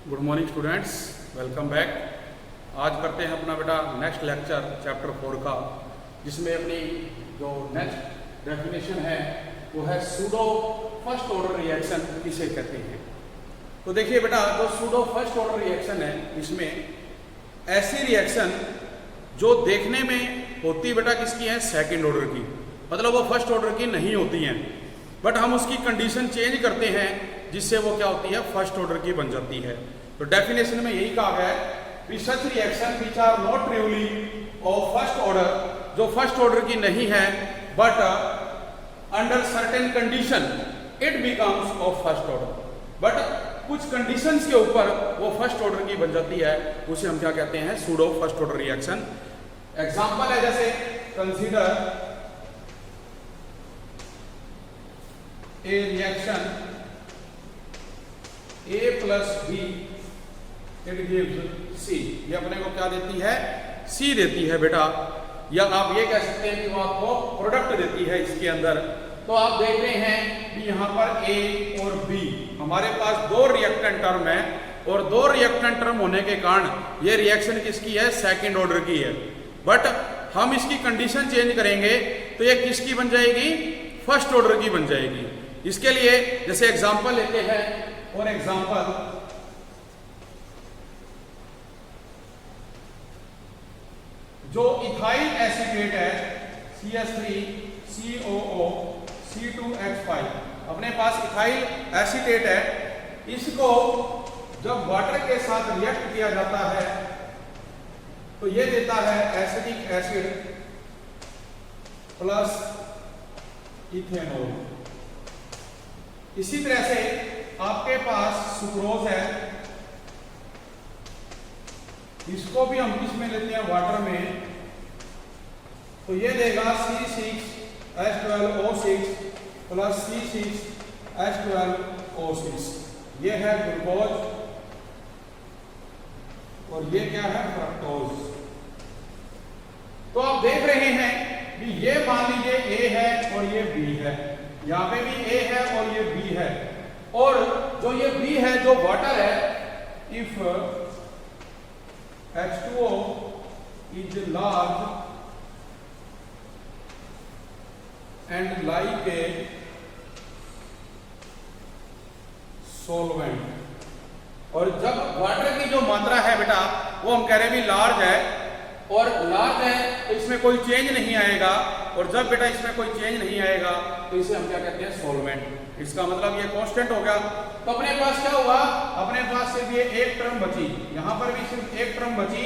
Good morning students, welcome back. आज करते हैं अपना बेटा नेक्स्ट लेक्चर चैप्टर 4 का, जिसमें अपनी जो नेक्स्ट डेफिनेशन है वो है सूडो फर्स्ट ऑर्डर रिएक्शन किसे कहते हैं। तो देखिए बेटा, जो सूडो फर्स्ट ऑर्डर रिएक्शन है, इसमें ऐसी रिएक्शन जो देखने में होती बेटा किसकी है, सेकेंड ऑर्डर की, मतलब वो फर्स्ट ऑर्डर की नहीं होती हैं, बट हम उसकी कंडीशन चेंज करते हैं जिससे वो क्या होती है, फर्स्ट ऑर्डर की बन जाती है। तो डेफिनेशन में यही कहा गया है, such reaction which are not really of first order, जो फर्स्ट ऑर्डर की नहीं है but under certain condition it becomes of first order, but कुछ कंडीशंस के ऊपर वो फर्स्ट ऑर्डर की बन जाती है, उसे हम क्या कहते हैं, pseudo first order reaction. Example है जैसे consider a reaction A plus B it gives C। ये अपने को क्या देती है, C देती है बेटा, या आप ये कह सकते हैं कि वो आपको प्रोडक्ट देती है इसके अंदर। तो आप देख रहे हैं कि यहाँ पर A और B हमारे पास दो रिएक्टेंट टर्म है, और दो रिएक्टेंट टर्म होने के कारण ये रिएक्शन किसकी है, सेकेंड ऑर्डर की है, बट हम इसकी कंडीशन चेंज करेंगे तो ये किसकी बन जाएगी, फर्स्ट ऑर्डर की बन जाएगी। इसके लिए जैसे एग्जांपल लेते हैं, फॉर एग्जांपल जो इथाइल एसीटेट है CH3COO C2H5, अपने पास इथाइल एसीटेट है, इसको जब वाटर के साथ रिएक्ट किया जाता है तो ये देता है एसिटिक एसिड प्लस इथेनॉल। इसी तरह से आपके पास सुक्रोज है, इसको भी हम किस में लेते हैं, वाटर में, तो ये देगा C6H12O6 प्लस C6H12O6। ये है ग्लूकोज और ये क्या है, फ्रक्टोज। तो आप देख रहे हैं कि ये मान लीजिए A है और ये B है, यहाँ पे भी A है और ये B है, और जो ये B है जो वाटर है, if H2O is large and like a solvent, और जब वाटर की जो मात्रा है बेटा वो हम कह रहे हैं भी लार्ज है, और लार्ज है तो इसमें कोई चेंज नहीं आएगा, और जब बेटा इसमें कोई चेंज नहीं आएगा तो इसे हम क्या कहते हैं, सॉल्वेंट। इसका मतलब ये कांस्टेंट हो गया। तो अपने पास क्या हुआ, अपने पास सिर्फ ये एक टर्म बची, यहां पर भी सिर्फ एक टर्म बची,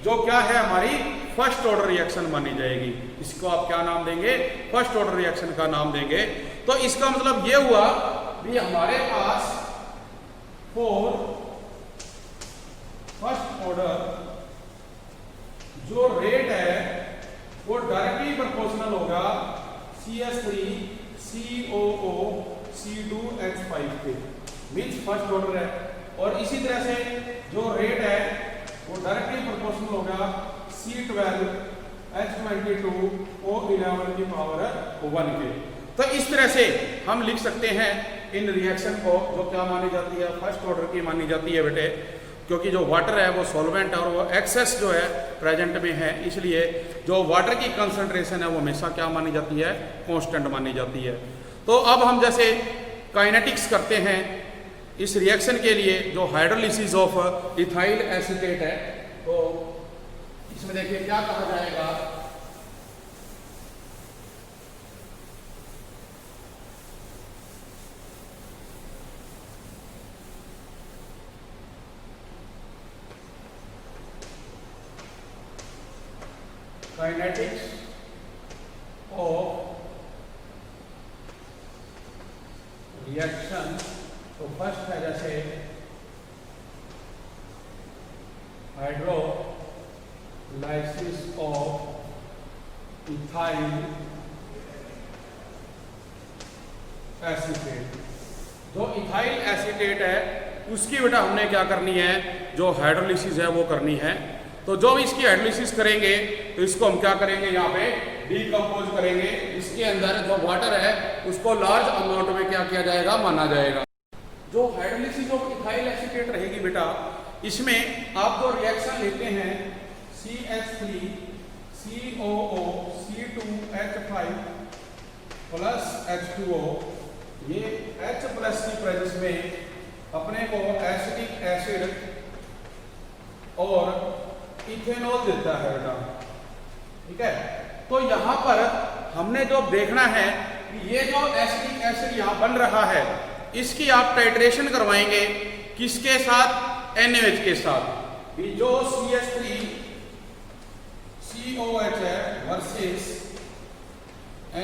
जो क्या है, हमारी फर्स्ट ऑर्डर रिएक्शन मानी जाएगी। इसको आप क्या नाम देंगे, फर्स्ट ऑर्डर रिएक्शन का नाम देंगे। तो इसका मतलब ये हुआ भी हमारे पास फॉर फर्स्ट ऑर्डर जो रेट है वो डायरेक्टली प्रोपोर्शनल होगा CH3COO C2H5 के, मीन्स फर्स्ट ऑर्डर है। और इसी तरह से जो रेट है वो डायरेक्टली प्रोपोर्शनल होगा C12H22O11 की पावर 1 के। तो इस तरह से हम लिख सकते हैं इन रिएक्शन को, जो क्या मानी जाती है, फर्स्ट ऑर्डर की मानी जाती है बेटे, क्योंकि जो वाटर है वो सॉल्वेंट है और वो एक्सेस जो है प्रेजेंट में है, इसलिए जो वाटर की कंसंट्रेशन है वो हमेशा क्या मानी जाती है, कांस्टेंट मानी जाती है। तो अब हम जैसे काइनेटिक्स करते हैं इस रिएक्शन के लिए, जो हाइड्रोलिसिस ऑफ इथाइल एसीटेट है, तो इसमें देखिए क्या कहा जाएगा, काइनेटिक्स ऑफ रिएक्शन। तो फर्स्ट है जैसे हाइड्रोलाइसिस ऑफ इथाइल एसीटेट। जो इथाइल एसीटेट है उसकी बेटा हमने क्या करनी है, जो हाइड्रोलिसिस है वो करनी है। तो जो इसकी हाइड्रोलिसिस करेंगे तो इसको हम क्या करेंगे, यहाँ पे डीकम्पोज करेंगे। इसके अंदर जो वाटर है उसको लार्ज अमाउंट में क्या किया जाएगा, माना जाएगा। जो हाइड्रोलिसिस ऑफ इथाइल एसीटेट रहेगी बेटा, इसमें आप जो रिएक्शन लेते हैं CH3 COO C2H5 plus H2O, ये H प्लस की प्रेजेंस में अपने को एसिटिक एसिड और इथेनॉल देता है बेटा। ठीक है, तो यहां पर हमने जो देखना है ये जो एसिटिक एसिड यहां बन रहा है इसकी आप टाइट्रेशन करवाएंगे किसके साथ? NaOH के साथ। जो CH3 COH है वर्सेस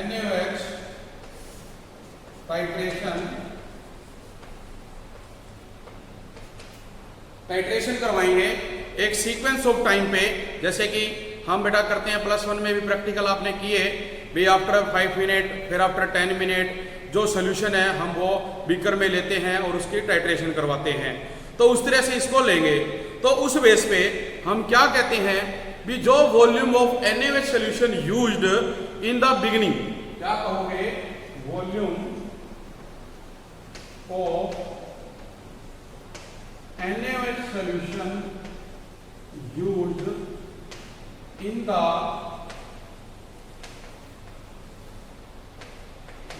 NaOH टाइट्रेशन करवाएंगे एक सीक्वेंस ऑफ टाइम पे, जैसे कि हम बेटा करते हैं +1 में भी प्रैक्टिकल आपने किए भी, आफ्टर 5 मिनट फिर आफ्टर 10 मिनट जो सोल्यूशन है हम वो बीकर में लेते हैं और उसकी टाइट्रेशन करवाते हैं। तो उस तरह से इसको लेंगे। तो उस बेस पे हम क्या कहते हैं भी जो volume of NaOH solution used in the beginning, क्या कहोगे? Volume of NaOH solution used in the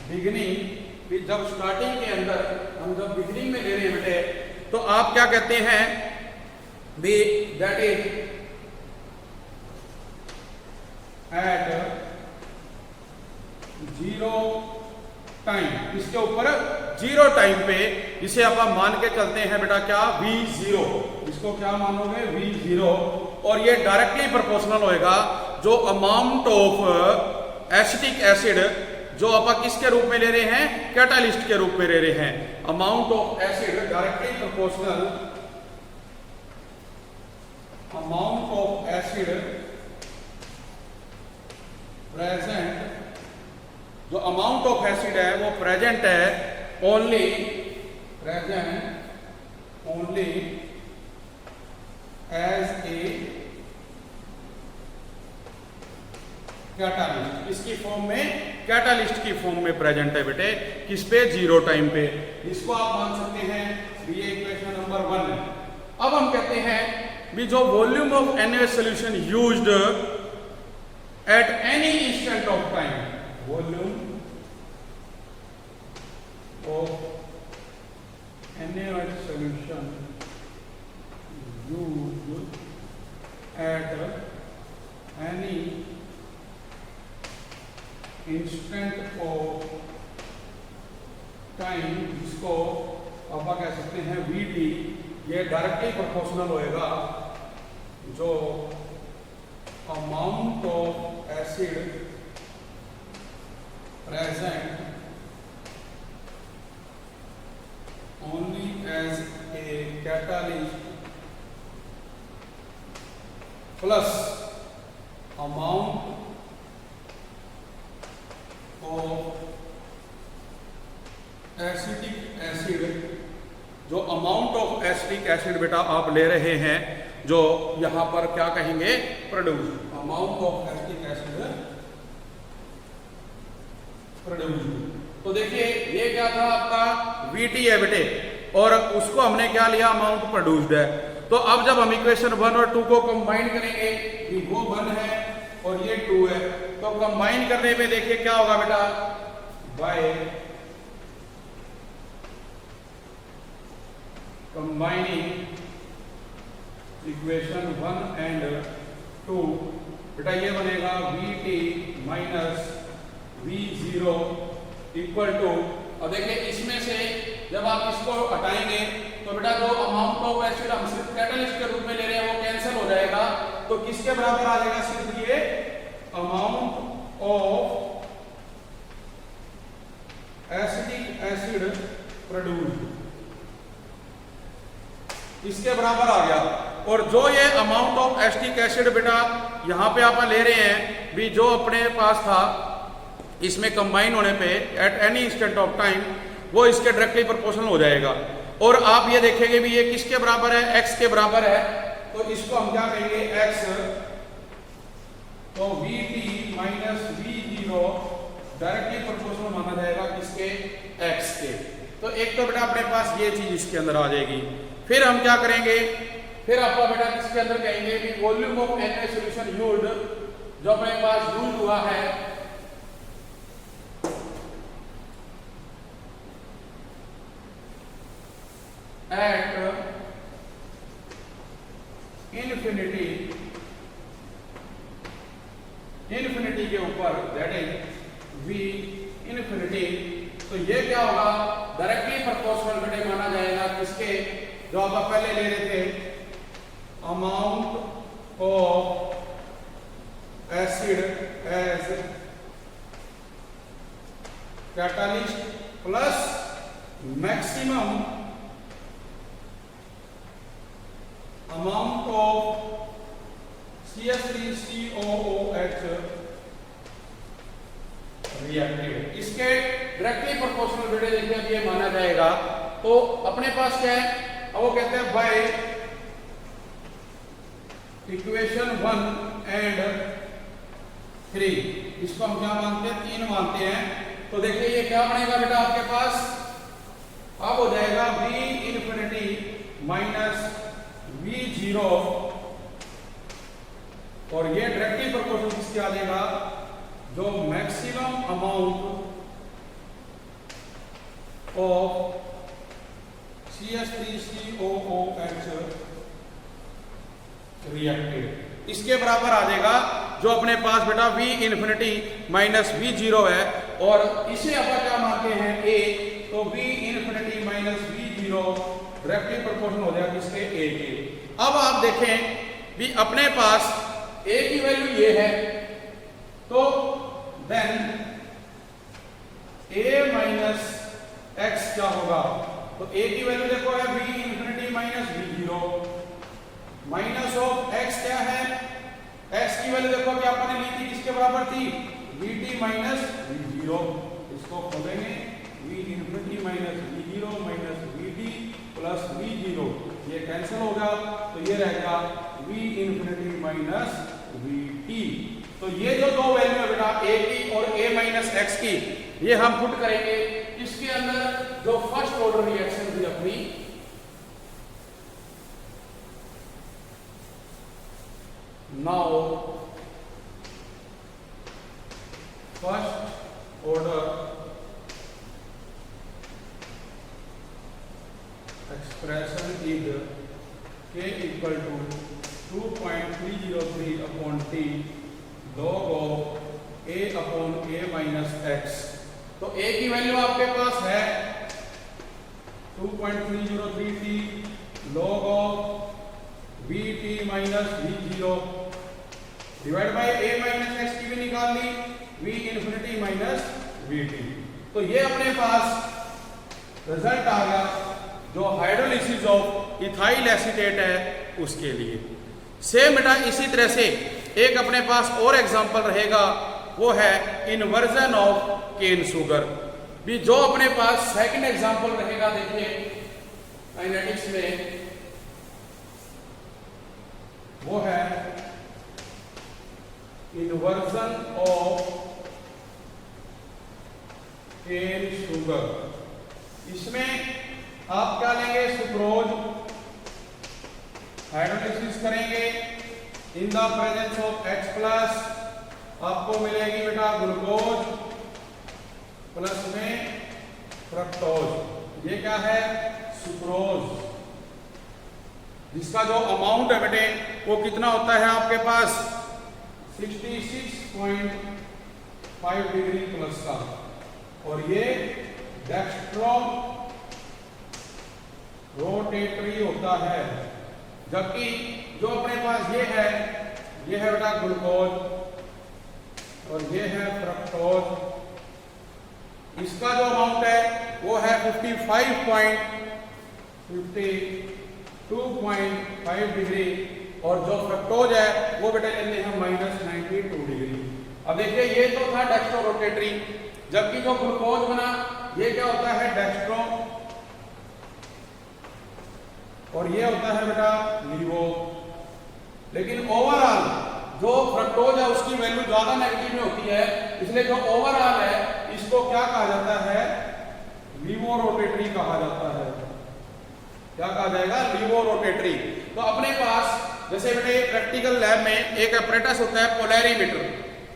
beginning, जब स्टार्टिंग के अंदर हम जब बिगिनिंग में ले रहे हैं बेटे, तो आप क्या कहते हैं B that is at 0 time, इसके ऊपर 0 टाइम पे इसे आप मान के चलते हैं बेटा क्या? V0, इसको क्या मानोगे? V0, और ये डायरेक्टली प्रोपोर्शनल होएगा जो अमाउंट ऑफ एसिटिक एसिड जो आप किसके रूप में ले रहे हैं? कैटालिस्ट के रूप में ले रहे हैं। Amount of acid directly proportional, amount of acid present, जो अमाउंट ऑफ एसिड है वो प्रेजेंट है only, present only as a catalyst, इसकी फॉर्म में, कैटालिस्ट की फॉर्म में प्रेजेंट है बेटे, किस पे? 0 टाइम पे। इसको आप मान सकते हैं ये इक्वेशन नंबर 1 है। अब हम कहते हैं भी जो volume of NaOH solution used eight any instant of time, volume of NaOH solution used eight any instant of time, जिसको आप कह सकते हैं VT, ये डायरेक्टली प्रोपोर्शनल होएगा जो amount of acid present only as a catalyst plus amount acetic acid, जो amount of acetic acid बेटा आप ले रहे हैं जो यहां पर क्या कहेंगे? Produce, amount of acetic acid produce. तो देखिए ये क्या था आपका? VT है बेटे, और उसको हमने क्या लिया? अमाउंट प्रोड्यूस्ड है। तो अब जब हम इक्वेशन 1 और 2 को कंबाइन करेंगे, वो 1 है और ये 2 है, तो कंबाइन करने में देखिए क्या होगा बेटा? बाय कंबाइनिंग इक्वेशन 1 एंड 2, बेटा ये बनेगा VT minus V0 equal to, और देखिए इसमें से जब आप इसको हटाएंगे तो बेटा जो अमाउंट ऑफ एसिड हम सिर्फ कैटालिस्ट के रूप में ले रहे हैं वो कैंसिल हो जाएगा, तो किसके बराबर आ जाएगा? सिर्फ ये amount of acetic acid produced, इसके बराबर आ गया। और जो ये अमाउंट ऑफ एसिटिक एसिड बेटा यहां पे आप ले रहे हैं भी, जो अपने पास था इसमें कंबाइन होने पे eight any instant of time, वो इसके डायरेक्टली प्रोपोर्शनल हो जाएगा। और आप ये देखेंगे भी ये किसके बराबर है? x के बराबर है, तो इसको हम क्या कहेंगे? x, तो VT minus V0 directly proportional माना जाएगा किसके? x के। तो एक तो बेटा अपने पास ये चीज इसके अंदर आ जाएगी। फिर हम क्या करेंगे, फिर आपका बेटा इसके अंदर कहेंगे कि volume of Na solution used, जो अपने पास यूज हुआ है एट इन्फिनिटी के ऊपर, दैट इज V इन्फिनिटी। तो ये क्या होगा, डायरेक्टली प्रोपोर्शनल बेटे माना जाएगा किसके, जो आप पहले ले रहे थे, amount of acid as catalyst plus maximum amount of CH3COOH reactive. इसके डायरेक्टली प्रोपोर्शनल बेटे देखिए अब ये माना जाएगा। तो अपने पास क्या है, अब वो कहते हैं बाय इक्वेशन 1 एंड 3, इसको हम क्या मानते हैं, 3 मानते हैं। तो देखिए ये क्या बनेगा बेटा आपके पास, अब हो जाएगा V इन्फिनिटी माइनस V0, और ये डायरेक्टली प्रोपोर्शनल किसके आ जाएगा, जो maximum amount of CH3COOH reactive, इसके बराबर आ जाएगा, जो अपने पास बेटा V इन्फिनिटी माइनस V0 है, और इसे अपन क्या मानते हैं A, तो V infinity minus V0 directly proportional हो जाएगा किसके, A के। अब आप देखें भी अपने पास A की वैल्यू ये है, तो देन A माइनस x क्या होगा, तो A की वैल्यू देखो है V infinity minus V0, minus of x क्या है, x की वैल्यू देखो कि आपने ली थी किसके बराबर थी, Vt माइनस V0, इसको खोलेंगे V infinity minus V0 minus Vt plus V0, ये कैंसिल होगा, तो ये रहेगा V इन्फिनिटी माइनस Vt। तो ये जो दो वैल्यू है बेटा A की और A माइनस x की, ये हम पुट करेंगे इसके अंदर, जो फर्स्ट ऑर्डर रिएक्शन थी अपनी, now first order expression is K equal to 2.303 upon T log of A upon A minus x। तो A की वैल्यू आपके पास है 2.303 T log ऑफ Vt minus V0 divide by A minus x की भी निकाल ली, V इन्फिनिटी माइनस Vt। तो ये अपने पास रिजल्ट आ गया, जो हाइड्रोलिसिस ऑफ इथाइल एसीटेट है उसके लिए। सेम बेटा इसी तरह से एक अपने पास और एग्जांपल रहेगा, वो है इन्वर्जन ऑफ केन शुगर भी, जो अपने पास सेकंड एग्जांपल रहेगा। देखिए काइनेटिक्स में वो है इन्वर्जन ऑफ केन शुगर। इसमें आप क्या लेंगे, सुक्रोज, हाइड्रोलिसिस करेंगे in the presence of H plus, आपको मिलेगी बेटा ग्लूकोज प्लस में फ्रक्टोज, ये क्या है, सुक्रोज, जिसका जो अमाउंट है बेटे वो कितना होता है आपके पास 66.5 डिग्री प्लस का, और ये डेक्स्ट्रो रोटेटरी होता है। जबकि जो अपने पास ये है बेटा ग्लूकोज और ये है फ्रक्टोज, इसका जो अमाउंट है वो है 52.5 डिग्री, और जो फ्रक्टोज है वो बेटा लेते हैं -92 डिग्री। अब देखिए ये तो था डेक्स्ट्रो रोटेटरी, जबकि जो ग्लूकोज बना ये क्या होता है, डेक्स्ट्रो, और ये होता है बेटा लीवो। लेकिन ओवरऑल जो फ्रक्टोज है उसकी वैल्यू ज्यादा नेगेटिव में होती है, इसलिए जो ओवरऑल है इसको क्या कहा जाता है, लीवोरोटेटरी कहा जाता है। क्या कहा जाएगा? लीवोरोटेटरी। तो अपने पास जैसे बेटे प्रैक्टिकल लैब में एक अपरेटस होता है पोलैरीमीटर,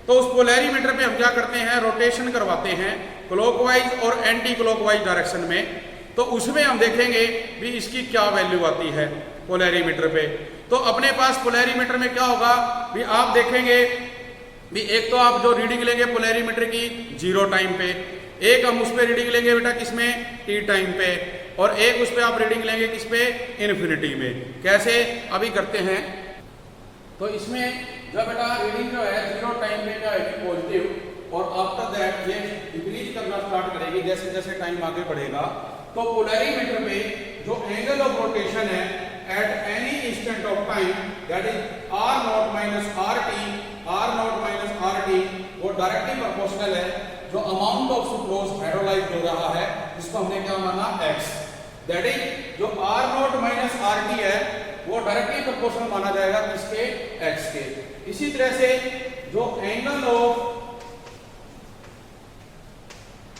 तो उस पोलैरीमीटर पे हम क्या करते हैं? रोटेशन करवाते हैं क्लॉकवाइज और एंटी क्लॉकवाइज डायरेक्शन में। तो उसमें हम देखेंगे भी इसकी क्या वैल्यू आती है पोलैरीमीटर पे। तो अपने पास पोलैरीमीटर में क्या होगा भी आप देखेंगे भी एक तो आप जो रीडिंग लेंगे पोलैरीमीटर की 0 टाइम पे, एक हम उस पर रीडिंग लेंगे बेटा किसमें? टी टाइम पे, और एक उस पर आप रीडिंग लेंगे किस पे? इन्फिनिटी में। कैसे? अभी करते हैं। तो इसमें जब बेटा रीडिंग जो है 0 टाइम पे क्या है? पॉजिटिव, और आफ्टर दैट ये डिक्रीज करना स्टार्ट करेगी जैसे जैसे टाइम आगे बढ़ेगा। तो पोलैरीमीटर पे जो एंगल ऑफ रोटेशन है at any instant of time that is R naught minus R minus R T, वो डायरेक्टली प्रोपोर्शनल है जो अमाउंट ऑफ सुक्रोज हाइड्रोलाइज हो रहा है, जिसको हमने क्या माना? x। दैट इज जो R naught minus R T है वो डायरेक्टली प्रोपोर्शनल माना जाएगा किसके? x के। इसी तरह से जो एंगल ऑफ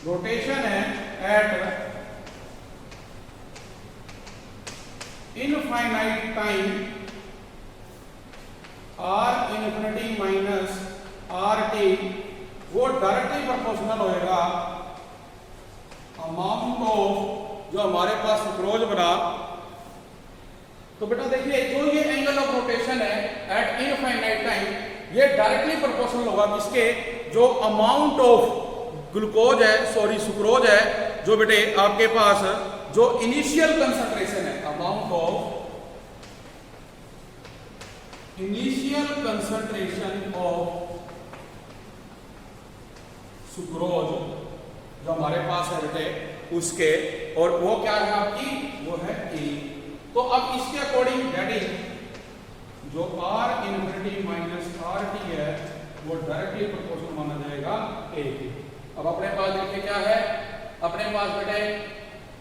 रोटेशन है at infinite time R infinity minus R T, वो डायरेक्टली प्रोपोर्शनल होएगा अमाउंट ऑफ जो हमारे पास सुक्रोज बना। तो बेटा देखिए जो ये एंगल ऑफ रोटेशन है एट इनफाइनाइट टाइम, ये डायरेक्टली प्रोपोर्शनल होगा किसके? जो अमाउंट ऑफ ग्लूकोज है, सॉरी सुक्रोज है, जो बेटे आपके पास जो इनिशियल कंसंट्रेशन है, amount of initial concentration of sucrose जो हमारे पास है बेटे उसके, और वो क्या है आपकी? वो है E। तो अब इसके अकॉर्डिंग दैट इज जो R इन्फिनिटी माइनस RT है वो डायरेक्टली प्रोपोर्शनल माना जाएगा A के। अब अपने पास देखिए क्या है? अपने पास बेटे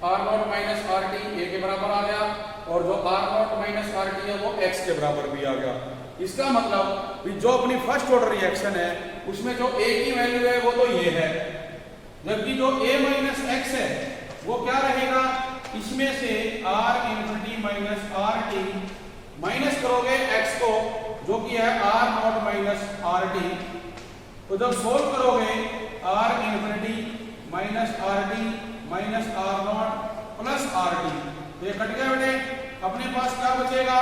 R not minus RT A के बराबर आ गया, और जो R नॉट माइनस RT है वो X के बराबर भी आ गया। इसका मतलब भी जो अपनी फर्स्ट ऑर्डर रिएक्शन है उसमें जो A की वैल्यू है वो तो ये है, जबकि जो A माइनस X है वो क्या रहेगा? इसमें से R infinity minus RT minus करोगे X को जो कि है R नॉट माइनस RT, तो जब सोल्व करोगे R infinity minus RT minus R not plus RT, तो ये कट गया बेटे। अपने पास क्या बचेगा?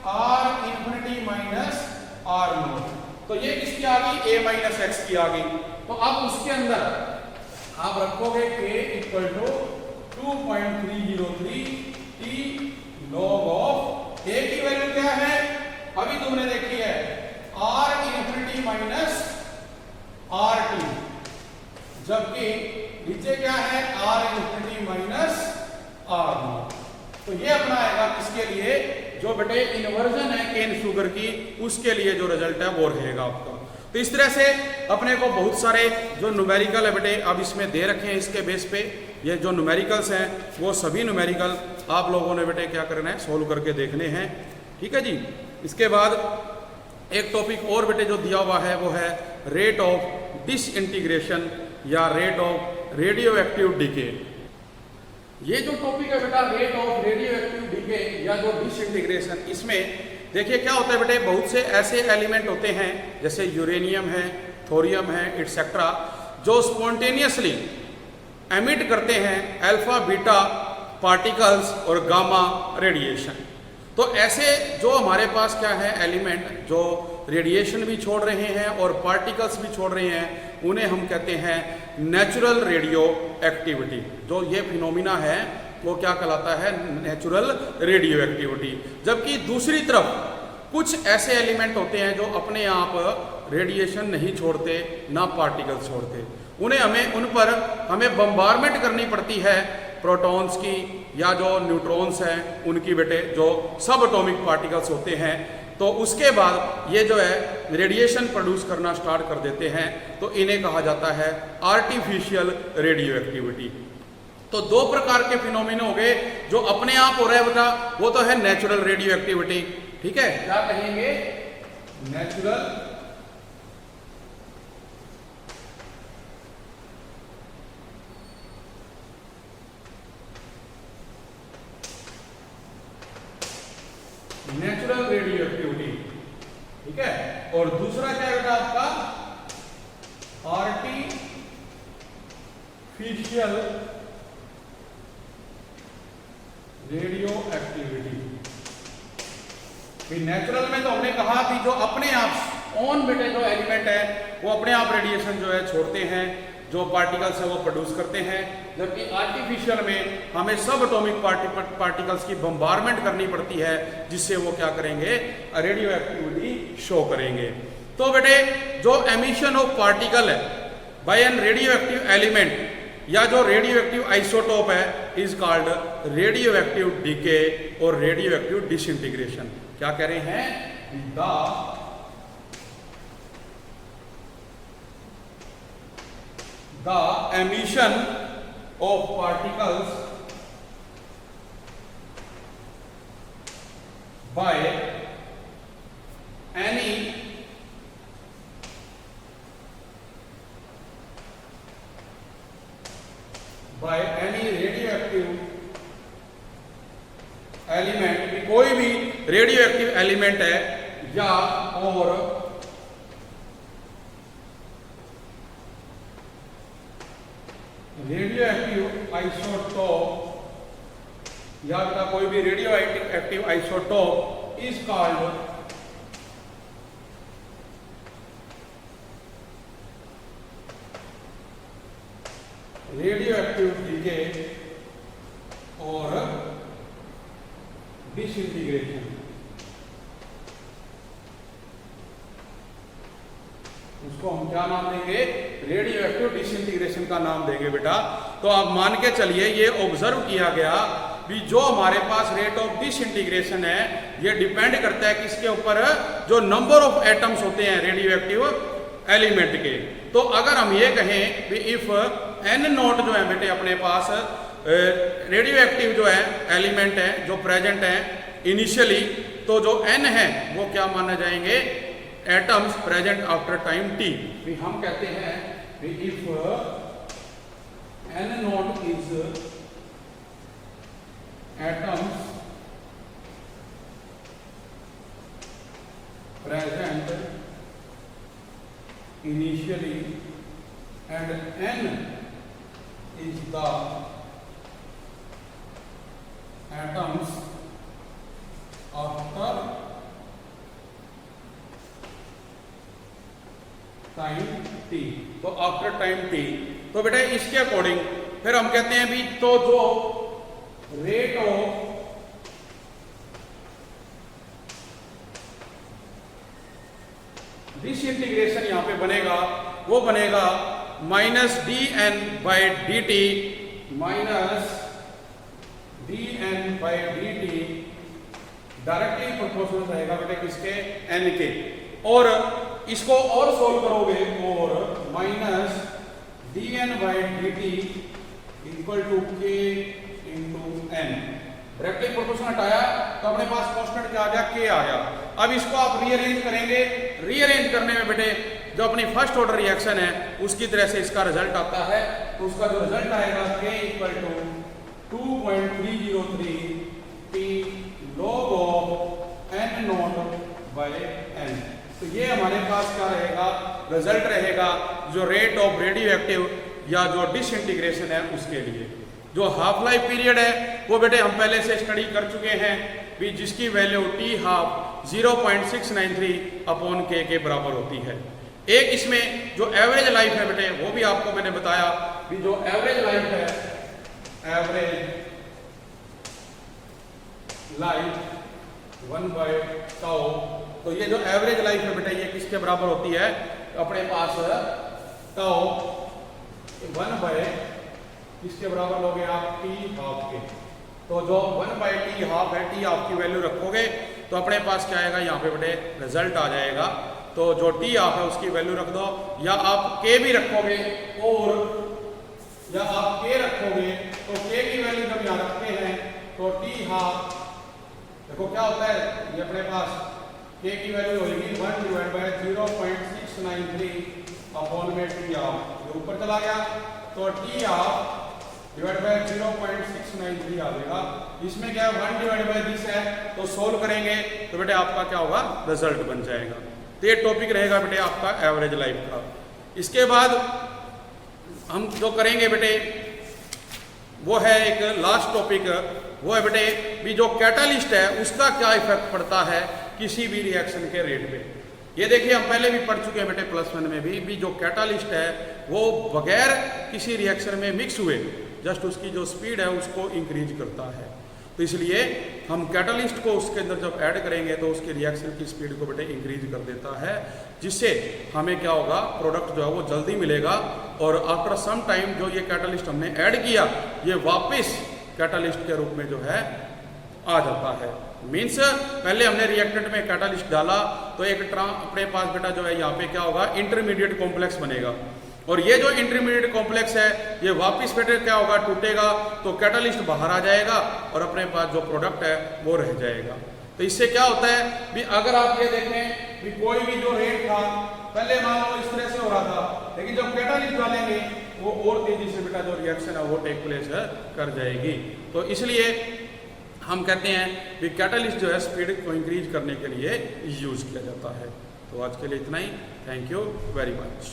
R infinity minus R not. तो ये किसकी आ गई? A माइनस X की आ गई। तो अब उसके अंदर आप रखोगे K equal to 2.303 T log of A की वैल्यू क्या है? अभी तुमने देखी है R इन्फिनिटी माइनस RT, जबकि नीचे क्या है? R infinity minus R not. तो ये अपना आएगा किसके लिए? जो बेटे इन्वर्जन है केन शुगर की, उसके लिए जो रिजल्ट है वो रहेगा आपका। तो इस तरह से अपने को बहुत सारे जो न्यूमेरिकल है बेटे अब इसमें दे रखे हैं, इसके बेस पे ये जो न्यूमेरिकल्स हैं वो सभी न्यूमेरिकल आप लोगों ने बेटे क्या करना है? सोल्व करके देखने हैं। ठीक है जी। इसके बाद एक टॉपिक और बेटे जो दिया हुआ है वो है रेट ऑफ डिसइंटीग्रेशन या rate of radioactive decay. ये जो टॉपिक है बेटा rate of radioactive decay या जो डिसइंटीग्रेशन, इसमें देखिए क्या होता है बेटे, बहुत से ऐसे एलिमेंट होते हैं जैसे यूरेनियम है, थोरियम है, एटसेट्रा, जो स्पॉन्टेनियसली एमिट करते हैं अल्फा बीटा पार्टिकल्स और गामा रेडिएशन। तो ऐसे जो हमारे पास क्या है एलिमेंट जो रेडिएशन भी छोड़ रहे हैं और पार्टिकल्स भी छोड़ रहे हैं, उन्हें हम कहते हैं नेचुरल रेडियो एक्टिविटी। जो ये फिनोमिना है वो क्या कहलाता है? Natural radio activity. जबकि दूसरी तरफ कुछ ऐसे एलिमेंट होते हैं जो अपने आप रेडिएशन नहीं छोड़ते, ना पार्टिकल छोड़ते, उन पर हमें बम्बारमेंट करनी पड़ती है प्रोटॉन्स की या जो न्यूट्रॉन्स हैं उनकी बेटे, जो सब एटॉमिक पार्टिकल्स होते हैं। तो उसके बाद ये जो है रेडिएशन प्रोड्यूस करना स्टार्ट कर देते हैं, तो इन्हें कहा जाता है आर्टिफिशियल रेडियो एक्टिविटी। तो दो प्रकार के फिनोमिना हो गए, जो अपने आप हो रहा है बेटा वो तो है नेचुरल रेडियो एक्टिविटी। ठीक है, क्या कहेंगे? नेचुरल नेचुरल रेडियो एक्टिविटी, ठीक है। और दूसरा क्या है बेटा आपका आर्टिफिशियल रेडियो एक्टिविटी। नेचुरल में तो हमने कहा कि जो अपने आप ऑन बेटे जो एलिमेंट है वो अपने आप रेडिएशन जो है छोड़ते हैं, जो पार्टिकल्स है वो प्रोड्यूस करते हैं, जबकि आर्टिफिशियल में हमें सब एटॉमिक पार्टिकल्स की बम्बारमेंट करनी पड़ती है, जिससे वो क्या करेंगे, रेडियो एक्टिविटी शो करेंगे। तो बेटे जो एमिशन ऑफ पार्टिकल है by an radioactive element या जो रेडियो एक्टिव आइसोटोप है is called radioactive decay और रेडियो एक्टिव डिसइंटीग्रेशन। क्या कह रहे हैं, the emission of particles by any radioactive element, कोई भी रेडियो एक्टिव एलिमेंट है या और रेडियो एक्टिव आइसोटोप या कोई भी radioactive isotope is called radioactive decay और डिसइंटीग्रेशन। उसको हम क्या नाम देंगे, रेडियो एक्टिव डिसइंटीग्रेशन का नाम देंगे बेटा। तो आप मान के चलिए ये ऑब्जर्व किया गया भी जो हमारे पास रेट ऑफ डिसइंटीग्रेशन है ये डिपेंड करता है किसके ऊपर, जो नंबर ऑफ एटम्स होते हैं रेडियो एक्टिव एलिमेंट के। तो अगर हम ये कहें भी इफ n नोट जो है बेटे अपने पास रेडियो एक्टिव जो है एलिमेंट है जो प्रेजेंट है इनिशियली, तो जो n है वो क्या माने जाएंगे, atoms present after time t। हम कहते हैं if n note is atoms present initially and n is the atoms after time t। तो आफ्टर टाइम t, तो बेटा इसके अकॉर्डिंग फिर हम कहते हैं भी तो जो रेट ऑफ डिसइंटीग्रेशन यहां पे बनेगा वो बनेगा -dn/dt डायरेक्टली प्रोपोर्शनल रहेगा बेटा किसके, n के। और इसको और सोल्व करोगे और -dn/dt equal to k into n। Directly proportional हटाया तो अपने पास कांस्टेंट क्या आ गया, k आ गया। अब इसको आप रीअरेंज करेंगे, रीअरेंज करने में बेटे जो अपनी फर्स्ट ऑर्डर रिएक्शन है उसकी तरह से इसका रिजल्ट आता है। तो उसका जो रिजल्ट आएगा k equal to 2.303 t log of n naught by n। तो ये हमारे पास क्या रहेगा, रिजल्ट रहेगा जो रेट ऑफ रेडियो एक्टिव या जो डिसइंटीग्रेशन है उसके लिए। जो हाफ लाइफ पीरियड है वो बेटे हम पहले से स्टडी कर चुके हैं भी, जिसकी value t half 0.693 upon k के बराबर होती है। एक इसमें जो एवरेज लाइफ है बेटे वो भी आपको मैंने बताया भी, जो एवरेज लाइफ है, एवरेज लाइफ 1/tau। तो ये जो एवरेज लाइफ है बेटा ये किसके बराबर होती है, अपने पास tau 1/ किसके बराबर लोगे आप, t हाफ के। तो जो 1/t हाफ है, t हाफ की वैल्यू रखोगे तो अपने पास क्या आएगा, यहाँ पे बेटे रिजल्ट आ जाएगा। तो जो t हाफ है उसकी वैल्यू रख दो, या आप k भी रखोगे और या आप k रखोगे तो k की वैल्यू जब यहाँ रखते हैं तो t हाफ देखो क्या होता है, ये अपने पास k की वैल्यू होगी 1/0.693 अपॉन में t हाफ, जो ऊपर चला गया तो t हाफ डिवाइड बाय 0.693 आ जाएगा। इसमें क्या 1 डिवाइड बाय दिस है, तो सोल्व करेंगे तो बेटे आपका क्या होगा, रिजल्ट बन जाएगा। तो ये टॉपिक रहेगा बेटे आपका एवरेज लाइफ का। इसके बाद हम जो करेंगे बेटे वो है एक लास्ट टॉपिक, वो है बेटे भी जो कैटालिस्ट है उसका क्या इफेक्ट पड़ता है किसी भी रिएक्शन के रेट पे। ये देखिए हम पहले भी पढ़ चुके हैं बेटे +1 में भी जो कैटालिस्ट है वो बगैर किसी रिएक्शन में मिक्स हुए जस्ट उसकी जो स्पीड है उसको इंक्रीज करता है। तो इसलिए हम कैटालिस्ट को उसके अंदर जब ऐड करेंगे तो उसके रिएक्शन की स्पीड को बेटे इंक्रीज कर देता है, जिससे हमें क्या होगा, प्रोडक्ट जो है वो जल्दी मिलेगा और आफ्टर सम टाइम जो ये कैटालिस्ट हमने ऐड किया ये वापस कैटालिस्ट के रूप में जो है आ जाता है। मीन्स पहले हमने रिएक्टेंट में कैटालिस्ट डाला तो एक अपने पास बेटा जो है यहाँ पे क्या होगा, इंटरमीडिएट कॉम्प्लेक्स बनेगा और ये जो इंटरमीडिएट कॉम्प्लेक्स है ये वापस बेटे क्या होगा, टूटेगा तो कैटालिस्ट बाहर आ जाएगा और अपने पास जो प्रोडक्ट है वो रह जाएगा। तो इससे क्या होता है भी अगर आप ये देखें भी कोई भी जो रेट था पहले मान लो इस तरह से हो रहा था, लेकिन जब कैटालिस्ट डालेंगे वो और तेजी से बेटा जो रिएक्शन है वो टेक प्लेस कर जाएगी। तो इसलिए हम कहते हैं कि कैटालिस्ट जो है स्पीड को इंक्रीज करने के लिए यूज किया जाता है। तो आज के लिए इतना ही। Thank you very much.